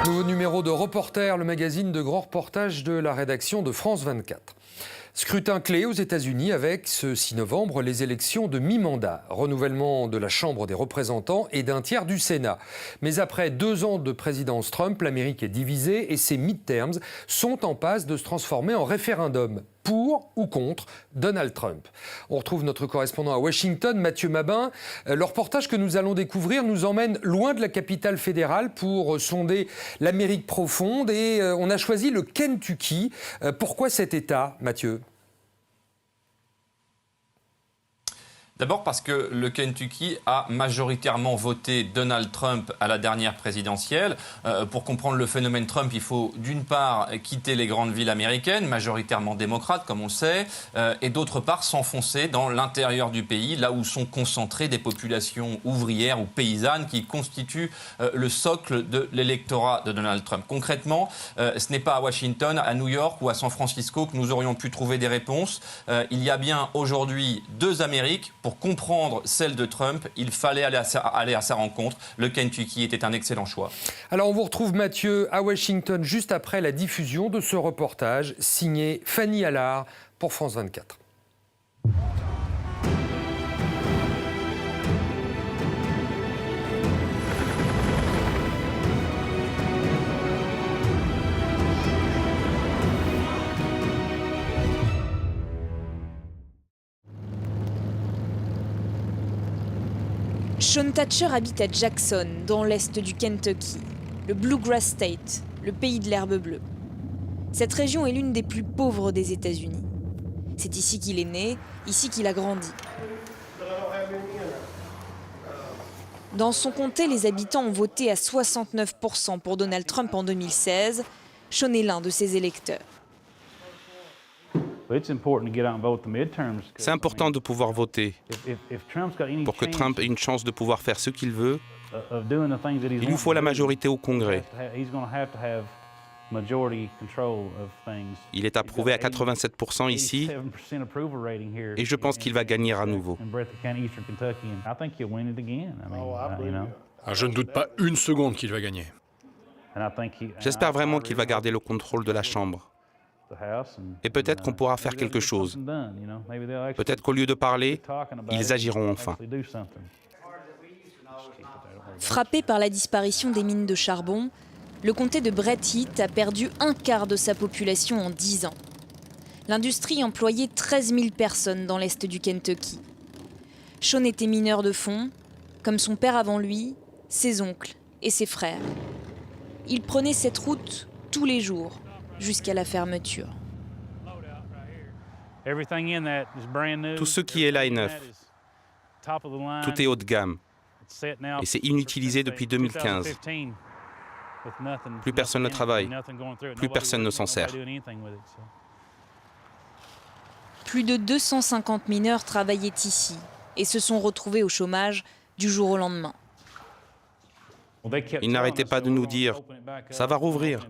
Nouveau numéro de Reporter, le magazine de grands reportages de la rédaction de France 24. Scrutin clé aux États-Unis avec ce 6 novembre les élections de mi-mandat, renouvellement de la Chambre des représentants et d'un tiers du Sénat. Mais après 2 ans de présidence Trump, l'Amérique est divisée et ses midterms sont en passe de se transformer en référendum pour ou contre Donald Trump. On retrouve notre correspondant à Washington, Mathieu Mabin. Le reportage que nous allons découvrir nous emmène loin de la capitale fédérale pour sonder l'Amérique profonde et on a choisi le Kentucky. Pourquoi cet État, Mathieu ? D'abord parce que le Kentucky a majoritairement voté Donald Trump à la dernière présidentielle. Pour comprendre le phénomène Trump, il faut d'une part quitter les grandes villes américaines, majoritairement démocrates comme on le sait, et d'autre part s'enfoncer dans l'intérieur du pays, là où sont concentrées des populations ouvrières ou paysannes qui constituent le socle de l'électorat de Donald Trump. Concrètement, ce n'est pas à Washington, à New York ou à San Francisco que nous aurions pu trouver des réponses. Il y a bien aujourd'hui 2 Amériques. Pour comprendre celle de Trump, il fallait aller à sa rencontre. Le Kentucky était un excellent choix. Alors on vous retrouve Mathieu à Washington juste après la diffusion de ce reportage signé Fanny Allard pour France 24. Shaun Thatcher habite à Jackson, dans l'est du Kentucky, le Bluegrass State, le pays de l'herbe bleue. Cette région est l'une des plus pauvres des États-Unis. C'est ici qu'il est né, ici qu'il a grandi. Dans son comté, les habitants ont voté à 69% pour Donald Trump en 2016. Shaun est l'un de ses électeurs. C'est important de pouvoir voter. Pour que Trump ait une chance de pouvoir faire ce qu'il veut, il lui faut la majorité au Congrès. Il est approuvé à 87% ici et je pense qu'il va gagner à nouveau. Je ne doute pas une seconde qu'il va gagner. J'espère vraiment qu'il va garder le contrôle de la Chambre. Et peut-être qu'on pourra faire quelque chose. Peut-être qu'au lieu de parler, ils agiront enfin. Frappé par la disparition des mines de charbon, le comté de Brett Heath a perdu 1/4 de sa population en 10 ans. L'industrie employait 13 000 personnes dans l'est du Kentucky. Shaun était mineur de fond, comme son père avant lui, ses oncles et ses frères. Il prenait cette route tous les jours, jusqu'à la fermeture. Tout ce qui est là est neuf. Tout est haut de gamme. Et c'est inutilisé depuis 2015. Plus personne ne travaille. Plus personne ne s'en sert. Plus de 250 mineurs travaillaient ici et se sont retrouvés au chômage du jour au lendemain. Ils n'arrêtaient pas de nous dire « ça va rouvrir,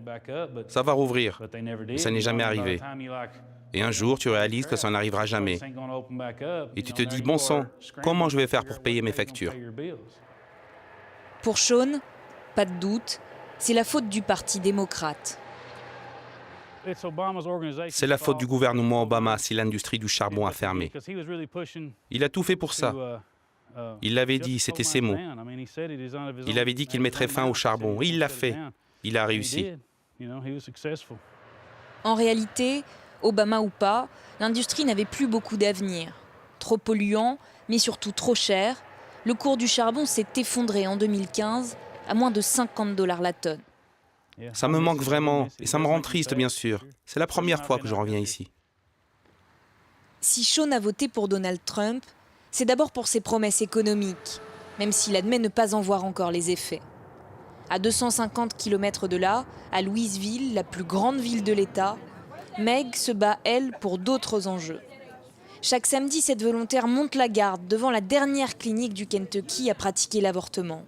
ça va rouvrir ». Mais ça n'est jamais arrivé. Et un jour, tu réalises que ça n'arrivera jamais. Et tu te dis « bon sang, comment je vais faire pour payer mes factures ?» Pour Shaun, pas de doute, c'est la faute du Parti démocrate. C'est la faute du gouvernement Obama si l'industrie du charbon a fermé. Il a tout fait pour ça. Il l'avait dit, c'était ses mots. Il avait dit qu'il mettrait fin au charbon. Et il l'a fait. Il a réussi. En réalité, Obama ou pas, l'industrie n'avait plus beaucoup d'avenir. Trop polluant, mais surtout trop cher, le cours du charbon s'est effondré en 2015 à moins de $50 la tonne. Ça me manque vraiment, et ça me rend triste, bien sûr. C'est la première fois que je reviens ici. Si Shaun a voté pour Donald Trump, c'est d'abord pour ses promesses économiques, même s'il admet ne pas en voir encore les effets. À 250 km de là, à Louisville, la plus grande ville de l'État, Meg se bat, elle, pour d'autres enjeux. Chaque samedi, cette volontaire monte la garde devant la dernière clinique du Kentucky à pratiquer l'avortement.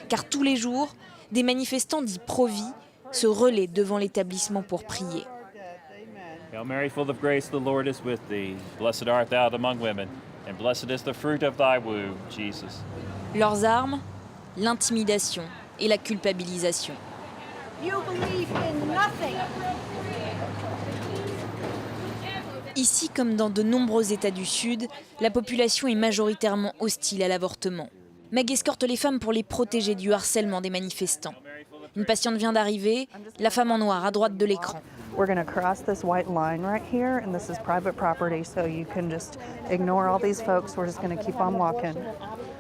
Car tous les jours, des manifestants dits pro-vie se relaient devant l'établissement pour prier. Hail Mary, full of grace, the Lord is with thee. Blessed art thou among women, and blessed is the fruit of thy womb, Jesus. Leurs armes, l'intimidation et la culpabilisation. Ici, comme dans de nombreux États du Sud, la population est majoritairement hostile à l'avortement. Meg escorte les femmes pour les protéger du harcèlement des manifestants. Une patiente vient d'arriver, la femme en noir à droite de l'écran. We're going to cross this white line right here, and this is private property, so you can just ignore all these folks. We're just going to keep on walking.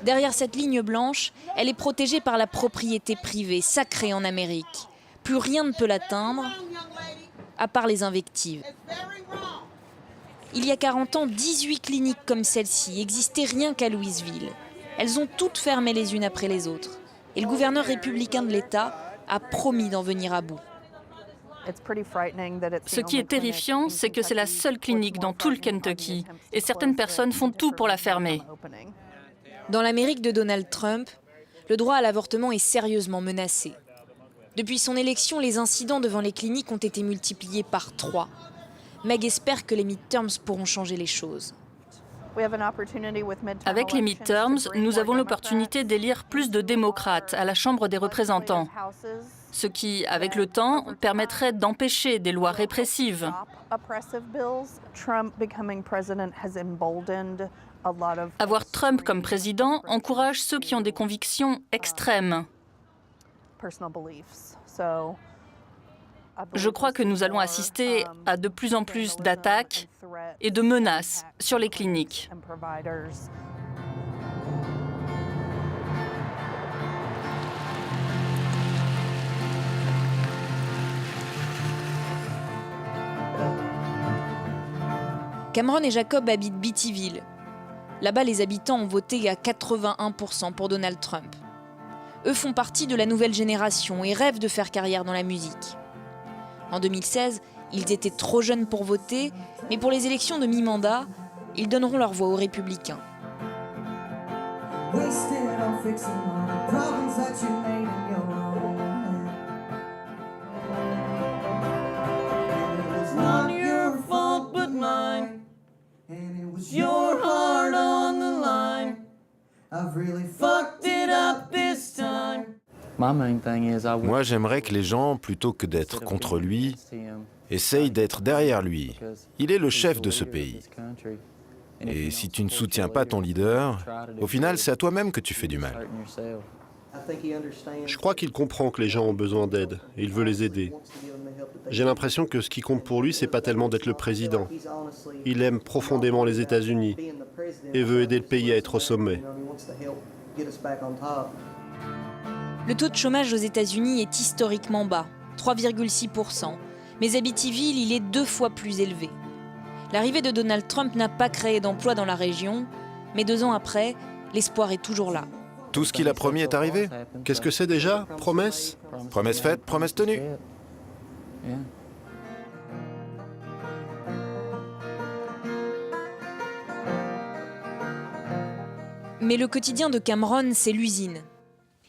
Derrière cette ligne blanche, elle est protégée par la propriété privée, sacrée en Amérique. Plus rien ne peut l'atteindre, à part les invectives. Il y a 40 ans, 18 cliniques comme celle-ci existaient rien qu'à Louisville. Elles ont toutes fermé les unes après les autres. Et le gouverneur républicain de l'État a promis d'en venir à bout. Ce qui est terrifiant, c'est que c'est la seule clinique dans tout le Kentucky. Et certaines personnes font tout pour la fermer. Dans l'Amérique de Donald Trump, le droit à l'avortement est sérieusement menacé. Depuis son élection, les incidents devant les cliniques ont été multipliés par 3. Meg espère que les midterms pourront changer les choses. Avec les midterms, nous avons l'opportunité d'élire plus de démocrates à la Chambre des représentants, ce qui, avec le temps, permettrait d'empêcher des lois répressives. Avoir Trump comme président encourage ceux qui ont des convictions extrêmes. Je crois que nous allons assister à de plus en plus d'attaques et de menaces sur les cliniques. Cameron et Jacob habitent Beattyville. Là-bas, les habitants ont voté à 81% pour Donald Trump. Eux font partie de la nouvelle génération et rêvent de faire carrière dans la musique. En 2016, ils étaient trop jeunes pour voter, mais pour les élections de mi-mandat, ils donneront leur voix aux républicains. Moi, j'aimerais que les gens, plutôt que d'être contre lui, essayent d'être derrière lui. Il est le chef de ce pays. Et si tu ne soutiens pas ton leader, au final, c'est à toi-même que tu fais du mal. Je crois qu'il comprend que les gens ont besoin d'aide et il veut les aider. J'ai l'impression que ce qui compte pour lui, c'est pas tellement d'être le président. Il aime profondément les États-Unis et veut aider le pays à être au sommet. Le taux de chômage aux États-Unis est historiquement bas, 3,6%. Mais à Beattyville, il est 2 fois plus élevé. L'arrivée de Donald Trump n'a pas créé d'emplois dans la région, mais 2 ans après, l'espoir est toujours là. Tout ce qu'il a promis est arrivé. Qu'est-ce que c'est déjà? Promesse? Promesse faite, promesse tenue. Mais le quotidien de Cameron, c'est l'usine.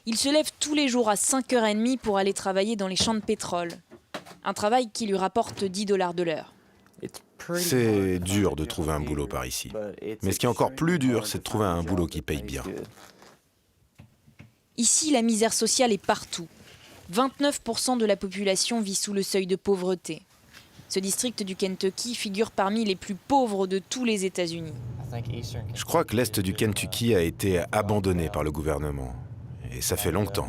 Il se lève tous les jours à 5h30 pour aller travailler dans les champs de pétrole. Un travail qui lui rapporte $10 de l'heure. C'est dur de trouver un boulot par ici. Mais ce qui est encore plus dur, c'est de trouver un boulot qui paye bien. Ici, la misère sociale est partout. 29% de la population vit sous le seuil de pauvreté. Ce district du Kentucky figure parmi les plus pauvres de tous les États-Unis. Je crois que l'Est du Kentucky a été abandonné par le gouvernement. Et ça fait longtemps.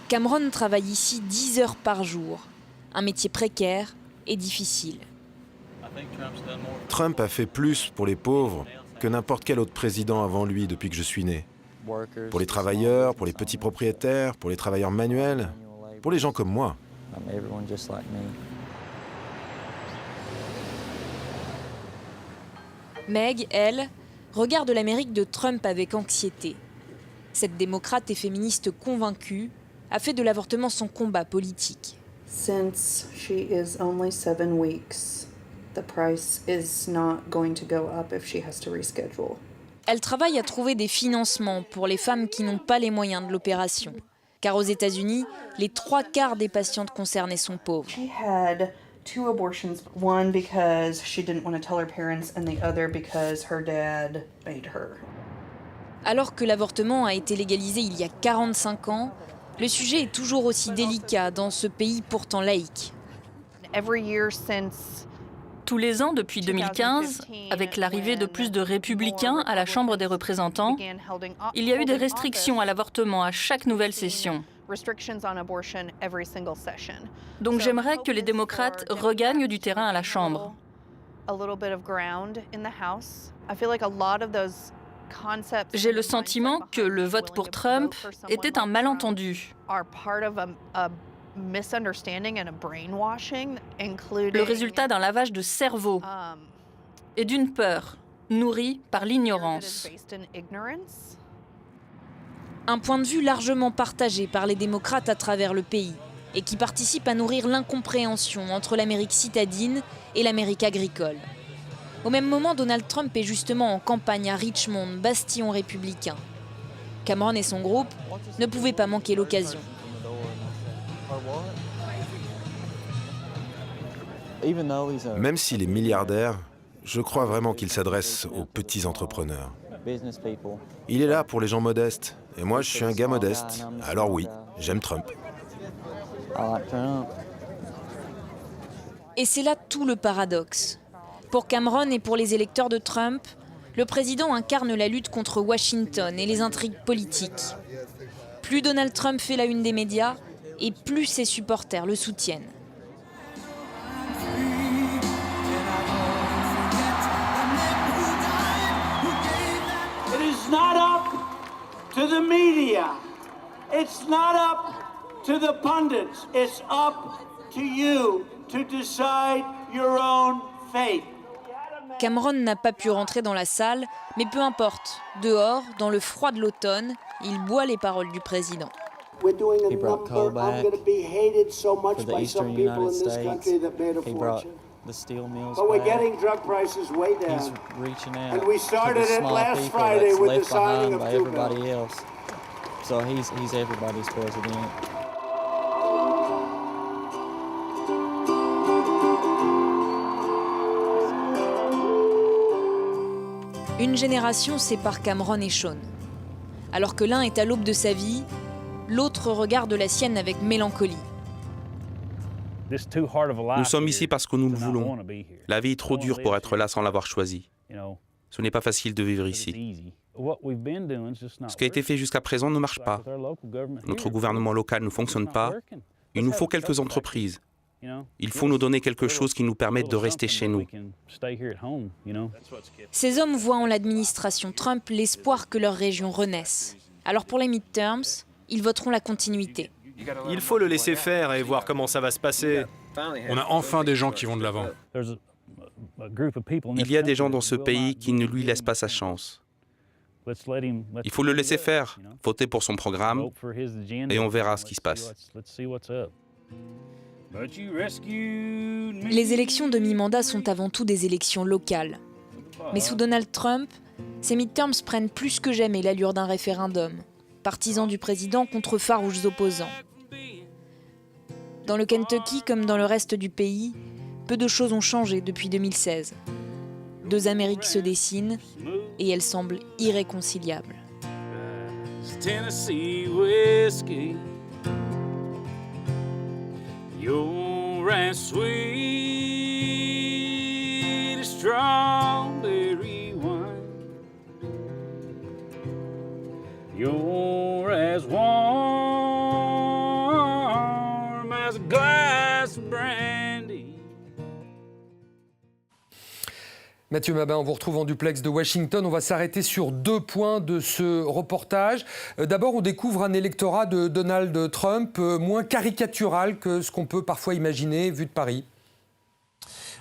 Cameron travaille ici 10 heures par jour. Un métier précaire et difficile. Trump a fait plus pour les pauvres que n'importe quel autre président avant lui depuis que je suis né. Pour les travailleurs, pour les petits propriétaires, pour les travailleurs manuels, pour les gens comme moi. Meg, elle, regarde l'Amérique de Trump avec anxiété. Cette démocrate et féministe convaincue a fait de l'avortement son combat politique. Since she is only 7 weeks, the price is not going to go up if she has to reschedule. Elle travaille à trouver des financements pour les femmes qui n'ont pas les moyens de l'opération. Car aux États-Unis, les 3/4 des patientes concernées sont pauvres. She had 2 abortions, one because she didn't want to tell her parents and the other because her dad made her. Alors que l'avortement a été légalisé il y a 45 ans, Le sujet est toujours aussi délicat dans ce pays pourtant laïque. Tous les ans depuis 2015, avec l'arrivée de plus de républicains à la Chambre des représentants, il y a eu des restrictions à l'avortement à chaque nouvelle session. Donc j'aimerais que les démocrates regagnent du terrain à la Chambre. J'ai le sentiment que le vote pour Trump était un malentendu. Le résultat d'un lavage de cerveau et d'une peur nourrie par l'ignorance. Un point de vue largement partagé par les démocrates à travers le pays et qui participe à nourrir l'incompréhension entre l'Amérique citadine et l'Amérique agricole. Au même moment, Donald Trump est justement en campagne à Richmond, bastion républicain. Cameron et son groupe ne pouvaient pas manquer l'occasion. Même s'il est milliardaire, je crois vraiment qu'il s'adresse aux petits entrepreneurs. Il est là pour les gens modestes. Et moi, je suis un gars modeste. Alors oui, j'aime Trump. Et c'est là tout le paradoxe. Pour Cameron et pour les électeurs de Trump, le président incarne la lutte contre Washington et les intrigues politiques. Plus Donald Trump fait la une des médias, et plus ses supporters le soutiennent. It is not up to the media. It's not up to the pundits. It's up to you to decide your own fate. Cameron n'a pas pu rentrer dans la salle, mais peu importe. Dehors, dans le froid de l'automne, il boit les paroles du président. We're doing a number. I'm going to be hated so much by some people in this country that made a fortune. But we're getting drug prices way down. And we started it last Friday with the signing of 2 bills. So he's everybody's president. Une génération sépare Cameron et Sean. Alors que l'un est à l'aube de sa vie, l'autre regarde la sienne avec mélancolie. Nous sommes ici parce que nous le voulons. La vie est trop dure pour être là sans l'avoir choisi. Ce n'est pas facile de vivre ici. Ce qui a été fait jusqu'à présent ne marche pas. Notre gouvernement local ne fonctionne pas. Il nous faut quelques entreprises. Il faut nous donner quelque chose qui nous permette de rester chez nous. Ces hommes voient en l'administration Trump l'espoir que leur région renaisse. Alors pour les midterms, ils voteront la continuité. Il faut le laisser faire et voir comment ça va se passer. On a enfin des gens qui vont de l'avant. Il y a des gens dans ce pays qui ne lui laissent pas sa chance. Il faut le laisser faire, voter pour son programme, et on verra ce qui se passe. Les élections de mi-mandat sont avant tout des élections locales. Mais sous Donald Trump, ces midterms prennent plus que jamais l'allure d'un référendum, partisan du président contre farouches opposants. Dans le Kentucky comme dans le reste du pays, peu de choses ont changé depuis 2016. Deux Amériques se dessinent et elles semblent irréconciliables. Tennessee whiskey, you're as sweet as strawberry wine. You're as warm as a glass of brandy. Mathieu Mabin, on vous retrouve en duplex de Washington. On va s'arrêter sur 2 points de ce reportage. D'abord, on découvre un électorat de Donald Trump moins caricatural que ce qu'on peut parfois imaginer vu de Paris.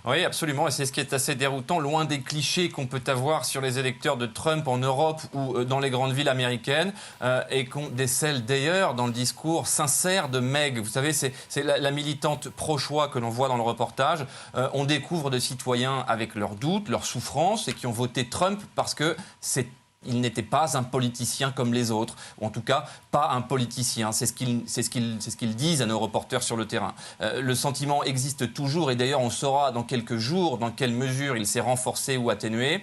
Oui, absolument, et c'est ce qui est assez déroutant, loin des clichés qu'on peut avoir sur les électeurs de Trump en Europe ou dans les grandes villes américaines, et qu'on décèle d'ailleurs dans le discours sincère de Meg. Vous savez, c'est la militante pro-choix que l'on voit dans le reportage. On découvre des citoyens avec leurs doutes, leurs souffrances, et qui ont voté Trump parce que c'est il n'était pas un politicien comme les autres, ou en tout cas pas un politicien. C'est ce qu'ils disent à nos reporters sur le terrain. Le sentiment existe toujours et d'ailleurs on saura dans quelques jours dans quelle mesure il s'est renforcé ou atténué.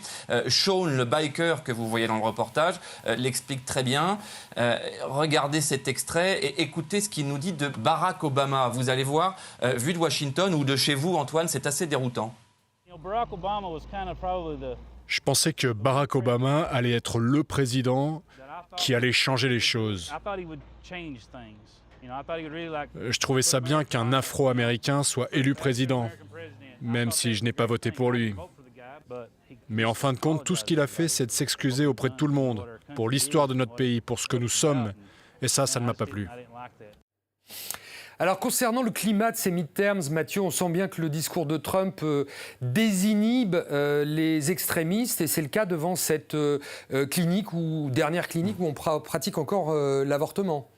Sean, le biker que vous voyez dans le reportage, l'explique très bien. Regardez cet extrait et écoutez ce qu'il nous dit de Barack Obama. Vous allez voir, vu de Washington ou de chez vous, Antoine, c'est assez déroutant. Je pensais que Barack Obama allait être le président qui allait changer les choses. Je trouvais ça bien qu'un Afro-Américain soit élu président, même si je n'ai pas voté pour lui. Mais en fin de compte, tout ce qu'il a fait, c'est de s'excuser auprès de tout le monde, pour l'histoire de notre pays, pour ce que nous sommes. Et ça ne m'a pas plu. Alors concernant le climat de ces midterms, Mathieu, on sent bien que le discours de Trump désinhibe les extrémistes et c'est le cas devant cette clinique ou dernière clinique où on pratique encore l'avortement.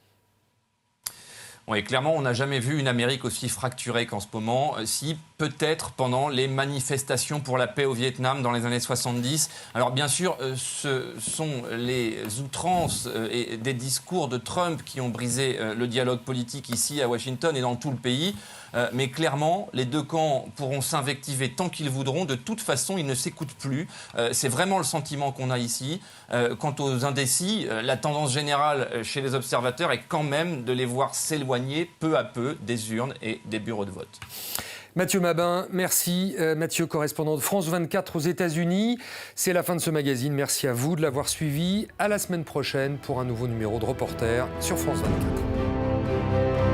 Oui, clairement, on n'a jamais vu une Amérique aussi fracturée qu'en ce moment. Si, peut-être pendant les manifestations pour la paix au Vietnam dans les années 70. Alors, bien sûr, ce sont les outrances et des discours de Trump qui ont brisé le dialogue politique ici à Washington et dans tout le pays. Mais clairement, les deux camps pourront s'invectiver tant qu'ils voudront. De toute façon, ils ne s'écoutent plus. C'est vraiment le sentiment qu'on a ici. Quant aux indécis, la tendance générale chez les observateurs est quand même de les voir s'éloigner peu à peu des urnes et des bureaux de vote. Mathieu Mabin, merci. Mathieu, correspondant de France 24 aux États-Unis. C'est la fin de ce magazine. Merci à vous de l'avoir suivi. À la semaine prochaine pour un nouveau numéro de Reporter sur France 24.